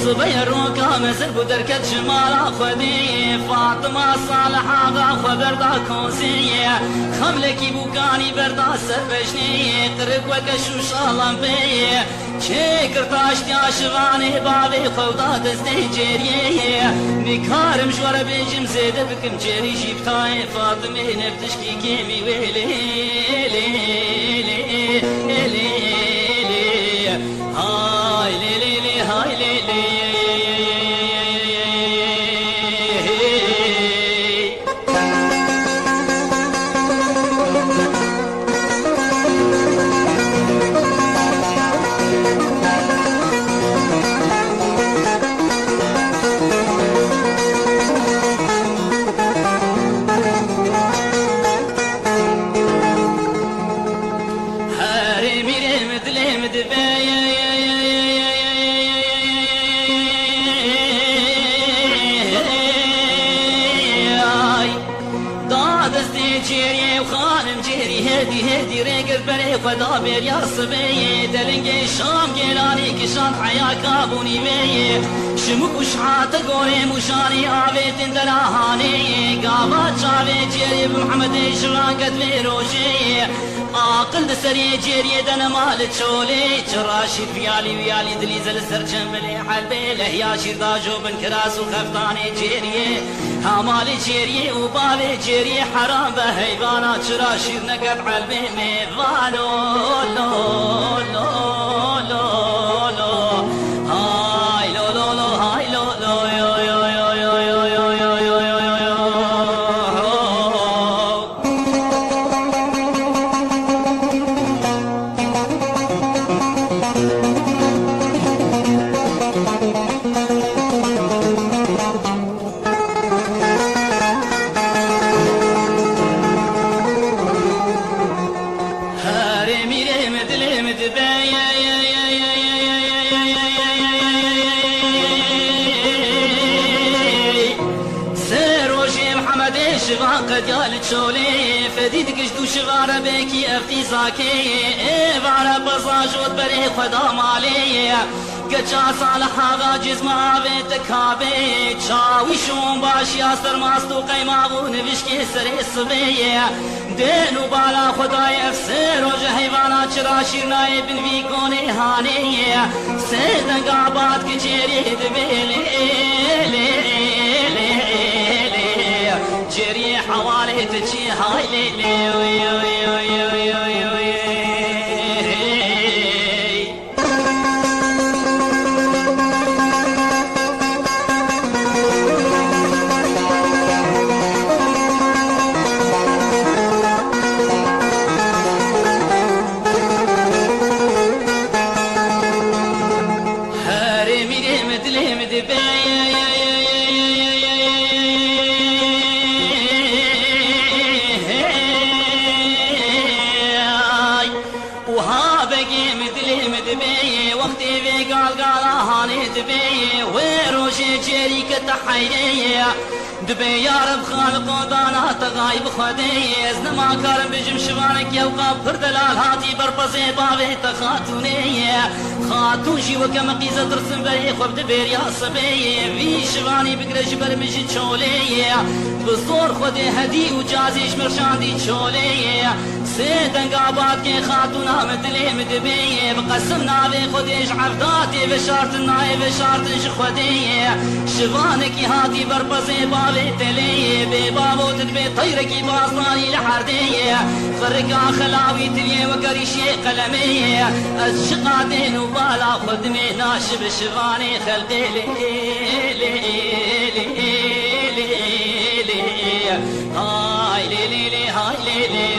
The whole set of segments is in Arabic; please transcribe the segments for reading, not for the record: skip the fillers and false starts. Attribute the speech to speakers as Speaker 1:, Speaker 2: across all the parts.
Speaker 1: صبي الروكا مزق ودركت شمال خدي فاطمة صالحة خبر دا كوزي خملك بوكاني بردا سربشني ترك وكشو شالم بي شكر تاشتي عشغاني بابي خوضا دستي جيري نكار مشوار بيجم زيد بكم جيري جيبتاي فاطمة نبتشكي كيمي ويلي لي لي لي هاي لي لي هاي لي لي هدي ريقر بري خدا بير يا صبي دلنجي شام جيراني كشان حيا كابوني بي شمك وشحات قوري مشاني آبيت اندلاهاني قابات شابي جيري بمحمد شغان قد بيروشي عاقل دسري جيري دنا مال تشولي جراشي فيالي دلي زل سرجم بلي حلبي لهيا شيردا جوبن كراس وخفتاني جيري هامالي جيري وبالي جيري حرام بهيبانا جراشي نقب علبي ميفانو لو لو لو لو هاي لو لو لو هاي لو لو يو يو يو يو يو يو يو يو قد يالت شولي فديد قشدو شغارة بيكي افتي زاكي بارا بزاجوت بري خدا مالي قجا صالحا غاجز معاوي تكابي چاوي شون باش ياسر ماستو قيماغو نوشكي سري صبي دينو بالا خداي افسر وجه حيوانا چرا شيرناي بن في كوني هاني سيدن قابات كجيري دبيلي جري حوالي تجي هاي ليلي وي وي وي وي وي هارمي مدلي مدبي دبي ويروشي جيريك تحيي دبي يا رب خالق ودانا تغايب خدي ازنا ما كارم بجم شوانك يوقف بردلال هاتي بربزي بابي تخاتوني خاتون جي وكم قيزة درسن بري خب دبير يا صبي في شواني بقرش برمجي تشولي بزور خدي هدي وجازيش مرشاندي تشولي سيدن قابات كي خاتونا مدلي مدبي بقسم نابي خديش عفداتي بشارت الناي بشارت خدي شوانك هاتي بربزي بابي تلي ببابو تدبي طيركي باصاني لحردي فرقا خلاوي تلي وكريشي قلمي الشقاتين وبالا خدمي ناشب شواني خلقي لي هاي لي هاي لي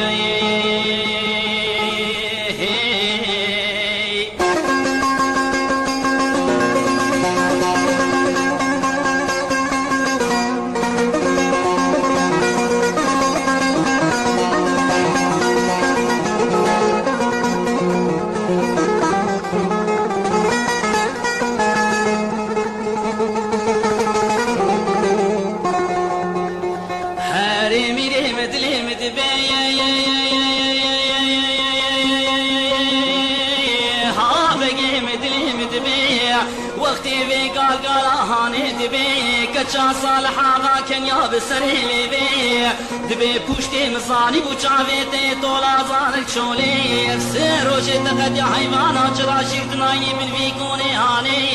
Speaker 1: مدلي مدبي دبي كچا صالح آغا کنیا بسری لبي دبي پوشتی مزانی بو چاویتی تولا زانک چولی افسر روشی تقد یا حیوانا چرا شیرتنایی من وی کونی آنی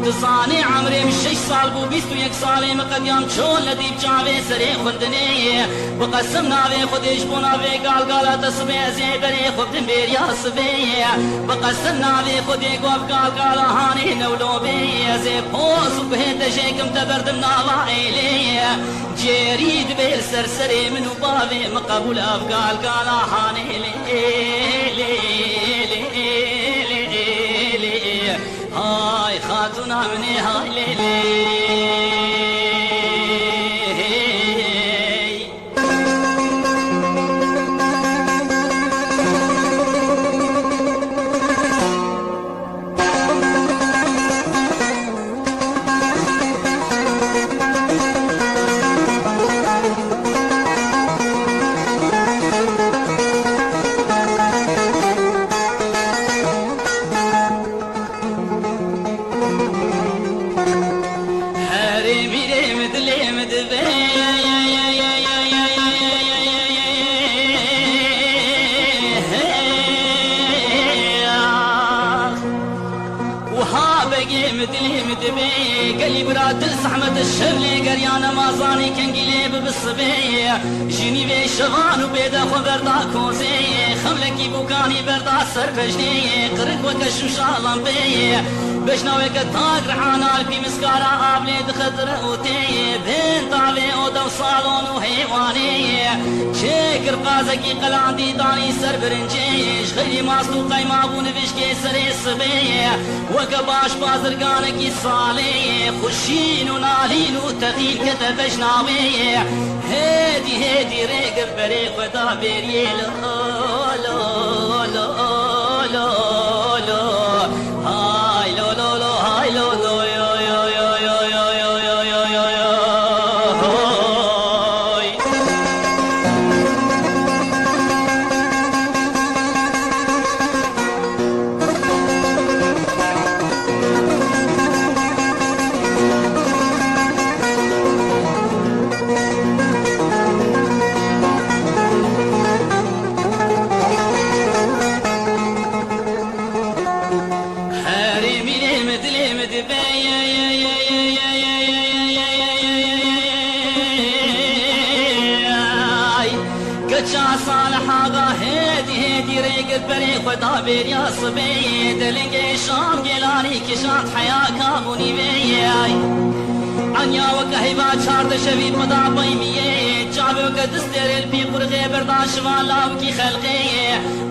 Speaker 1: تزانی عمري مش 6 سال بو 21 سالي مقديام چون لديب چاوي سري خندني بقسم ناوي خودش بو ناوي قال قال تسبي زي بري خود دمير يا سبي بقسم ناوي خودي قوف قال قال هاني نولو بي زي بوس بهت شيكم تبردم ناوائلي جريد بير سرسري من بابي مقبول افقال قال هاني لي هاي خاتونا مني هاي ليلي قلي براد زحمة الشبلي قريانا مازاني كنقلي بالصبي جيني بي شغان وبيدا خبردا كوزي خملكي بوكاني بردا سر بجني قرق وكشو شالان بي بجناوي كتاق رحانا البي مسكارا آبلي دخدر اوتي بين طاوي اودا وصالون وهيواني شكر قازكي قلاندي داني سر برنجي شغلي ماسلو قيما بو نفشكي سري صبي وكباش بازرقانكي صالي خشين ونالين وتقيل كتب جناوي هادي ريق بريق ودا بيري لو هاي لو هاي لو يو يو يو يو يو يو يو يو يو بري خدا بير يا صبي دلنجي شام جلاني كشات حياة كابوني بي عنيا وكهيبا چارد شويد مدا بيميه جابي وكدستير البي قرغي برداش والا وكي خلقي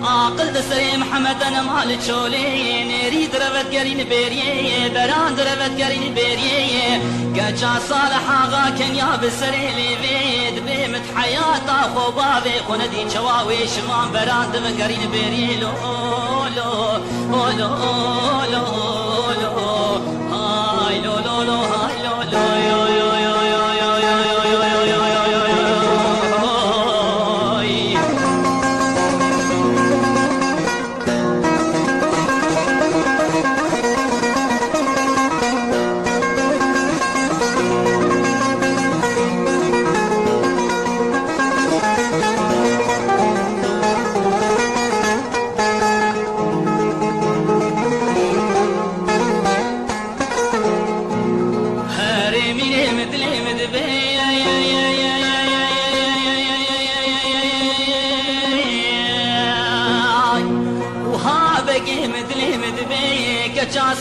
Speaker 1: عاقل دسري محمد انا مال تشولي نريد رفت قرين بيريه بران رفت قرين بيريه قجا صالح آغا كنيا بسري لبيد بيمت حياتا خوبابي خوندي چواوي شمان بران دم قرين بيريه لو هاي لو هاي لو يو يو يو يو يو يو يو يو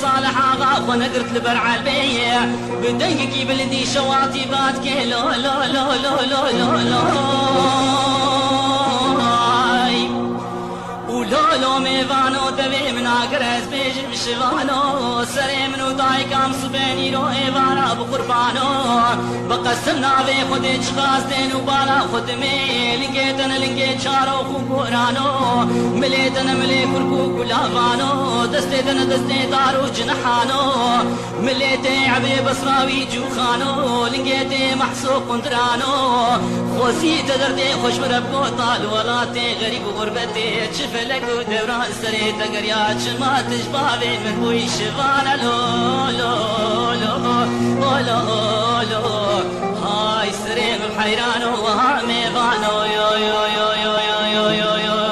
Speaker 1: صالح آغا ونقرت لبرع البيع بدقيقي بلدي شواطي باتكي لو ولولو ميفانو دبي من عقرز بيجم شغانو سري منو دايكام صبيني رو ايوانا بقربانو بقسمنا بي خودي چغاز دينو بالا خدمي لنگيت شارو خوكورانو مليتن ملي كركو كلافانو دستي دارو جنحانو مليتي عبي بصراوي جوخانو لنگيتي محسوق قندرانو خوزي تدردي خوش مربو طال ولاتي غريب غربتي لك ودوران سريت قريات ما تشبابي هاني من بوي شغالة لو لو لو لو لو هاي سريم الحيران وهامي غانو يو يو يو يو يو يو يو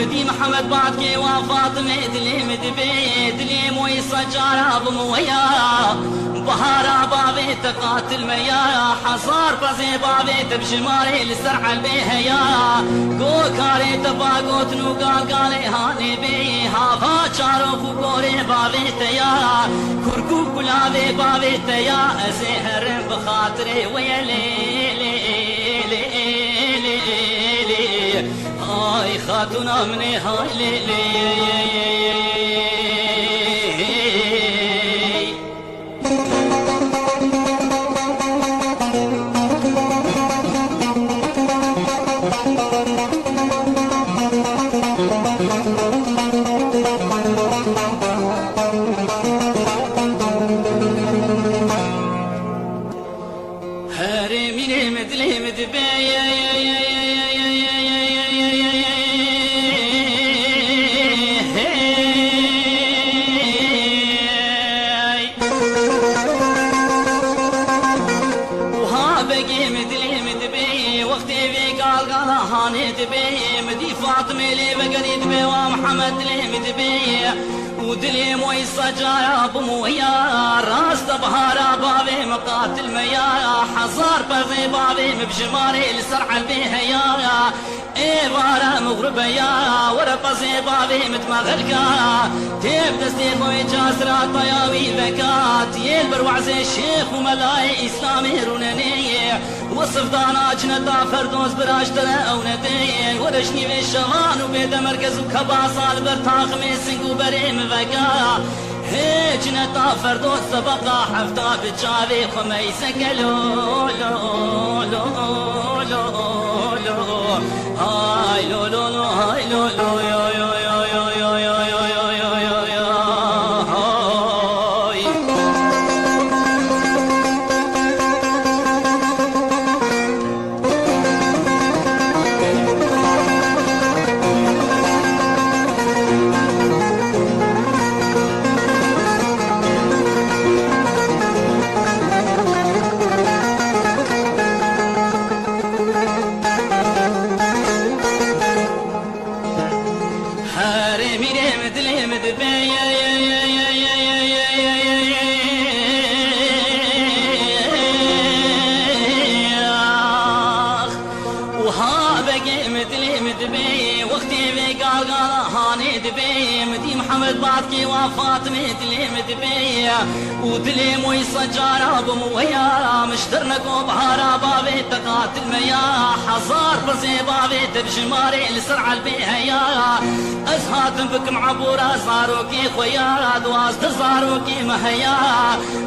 Speaker 1: مدي محمد بعدك وفاطمة دلي مدبي دلي موي سجارة بمويا بهارا بابي تقاتل ميا حصار بزي بابي تبشماري لسرح البيهيا قو كاري تباقو تنو قالي هاني بي هافا چارو فقوري بابي تيا كركو كلاوي بابي تيا ازهر بخاطري ويلي هاي خاتونا مني هاي ليلي هاري ميني مدلي مدبي مدي فاطمة لي بقري دبي ومحمد لي مدبي ودلي موي سجارة بمويا راس بهارا بابي مقاتل ميا حصار بغي بابي مبجماري لسرع البيهيا اي بارا مغربة يا ورا بزي بابي متمغلقا تيب دستي موي جاسرا طياوي ذكات يلبر وعزي الشيخ وملاي اسلامي روناني وصف دانا جنتا فردوس براش ترى او ندين ورشني بالشغان وبيد مركز وكباصة البرتاخ ميسنق وبريم ذكا هي جنتا فردوس سبقا حفتا بتشافي خميسك لو لو لو لو لو هاي لو لو لو هاي لو لو يو يو يو يو يو يو يو يو يو يو هاي محمد بعدك وفاطمة دلي مدبي ودلي موي سجارة بمويا مشترنكو بهارا بابي تقاتل ميا حصار بزي بابي تبجماري لسرع البيهيا ازهاتم بكم عبورا صاروكي خويا دواز تزاروكي مهيا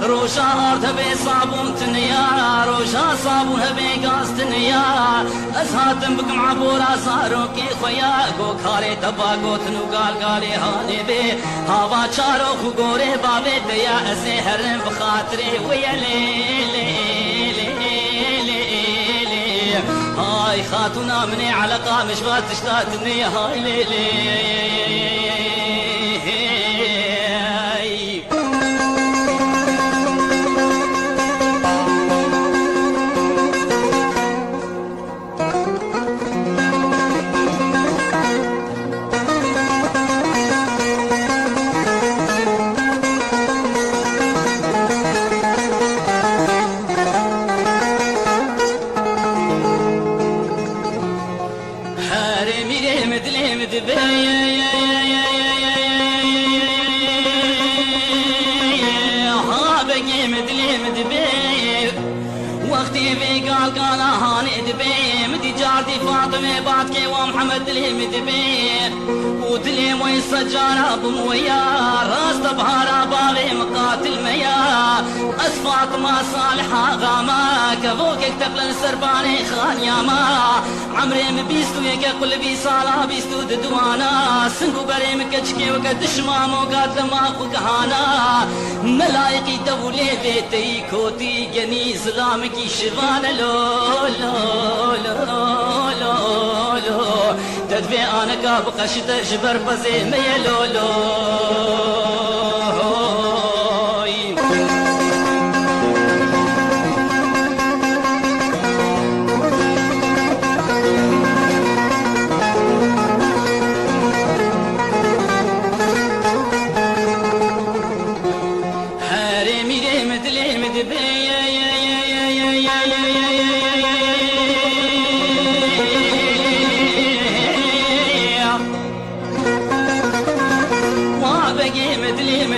Speaker 1: روشا ارض بي صابون تنيا روشا صابون بي غاز تنيا ازهاتم بكم عبورا صاروكي خويا گو خالي تباگو تنو قالي هاني بي هوا چارو خگوري بابي ديا ازهر بخاطري ويا ليلي هاي خاتونا مني علقة مش باتشتاتني هاي ليلي محمد دلهم دبي ودلهم ويسجارا بمويا راس بهارا باغي مقاتل ميا أصفات ما صالحة غاما كفوكك تقلن سرباني خان ياما عمري مبيستو يكا قلبي صالا بيستو ددوانا سنگو بري مكجكي وكدشما موقات لما خكهانا ملايقي دولي بيتي كوتي جني ظلامكي شفان لو لو لو لو لو تدفي انا كابقى شتا جبر بزي ميلو لو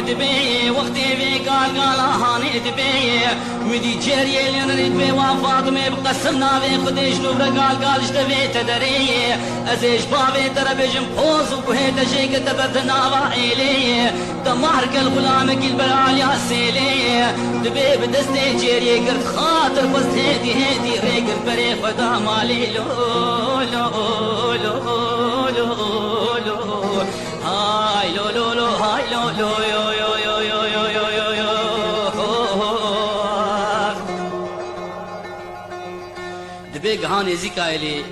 Speaker 1: دبي وقتي بي قال هاني دبي مدي جري اللي نريد بي وفاطمه بقسمنا بي خدي شنو قال اشتبي تدري ازيش بابي ترى بيجم خوز وبهيت شيك تبدنا وعيلي دمارك الغلام كل برال يا سيلي دبي بدستي جري قلت خاطر بس هدي ريقل بري خدا مالي لو لو لو لو لو هاي لو لو لو هاي لو لو يو يو يو يو يو يو يو يو دبي هاني زيكا الي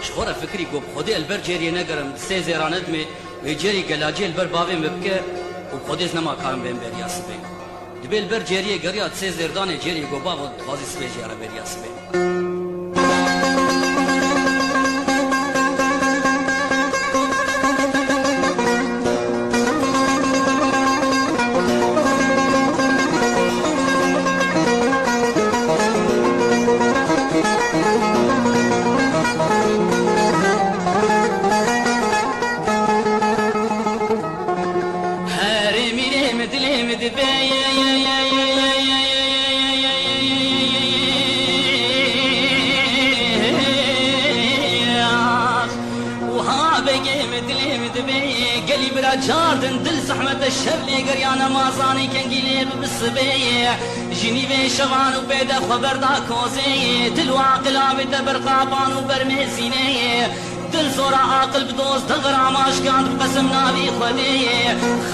Speaker 1: شغورة فكري قوب خودي البر جيري نقرم سي زيرانت مي ويجري قلاجي البر بابي مبكر وخوديز نما كارم بين برياس بي دبي البر جيري قريات سي زيرداني جيري قوبا وغازي سبيجي على برياس بي جاردن دل زحمت الشبلي قريانا مازاني كنقيلي بالصبي جيني بين شغان وبيدا خبر دا كوزي دل واقل عبد برقابان وبرميزيني دل زورا عاقل بدوز دل غرام عشقان بقسم نابي خدي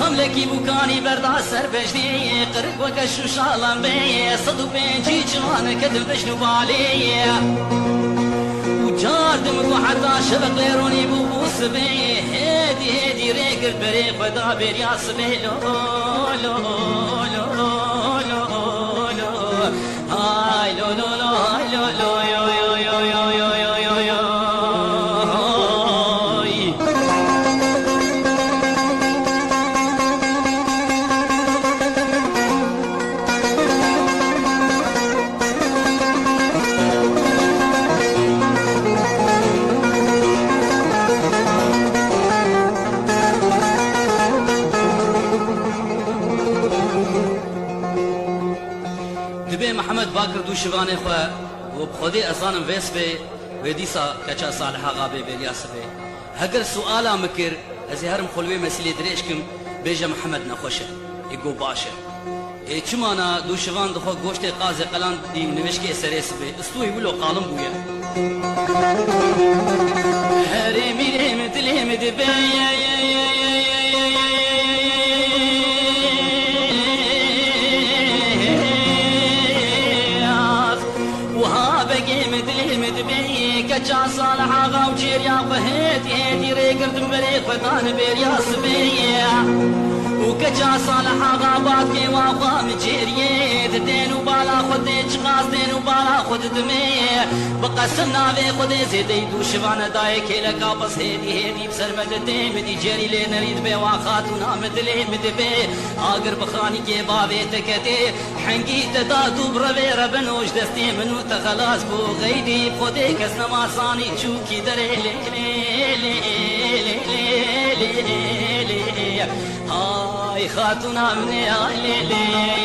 Speaker 1: خملكي بوكاني بردا سر بجني قرق وكشو شالان بي صدو بينجي جوان كدم بشنو بالي جاردم وحتى شبق ليروني بوبوس بي هدي ريقر بريق بدا برياس بي لو لو لو لو لو هاي لو لو لو هاي لو لو يو يو يو يو يو يو يو يو محمد باكر دو شبانه خو وبخدي اصلا ويس بي وديسا كچا صالحا غابي بلياس بي هگر سؤالا مكر ازهرم خلوي مسيله دريشكم بيجا محمد نخوشه يگو باشه چمانا دو شبان دخو گوشت قاز قلان دي نوشكي سريس بي استوي ولو قالم بويا هرمي مدلهم دبي كجا صالحا غاو جيريا هدي ريقرد بريق فتان برياس بيا وكجا صالحا غابات كي وافا مجيريه دين وبالا خد جغاز دين وبالا خد دمي بقسمنا في خد زيدي دو شبان دايك لكا بس هدي بسر مدتي مدي جيري لي نريد بي واخاتنا مدلي مدبي آگر بخاني كي بابي تكتي حنقي تدادو بروي ربنوش دستي منو تخلاص بو غيدي بخدي كسنا ما صاني تشوكي دري لي لي لي لي لي هاي خاتونا مني لي لي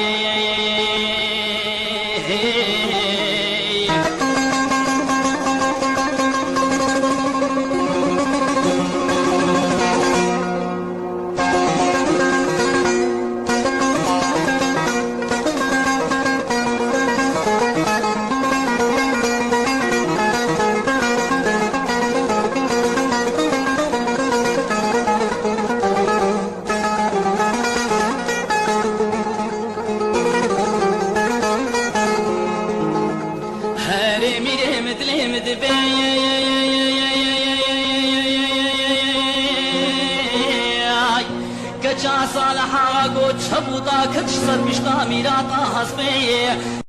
Speaker 1: چا صالحا گو چبوتا کچ سر مشتا میراتا حسبه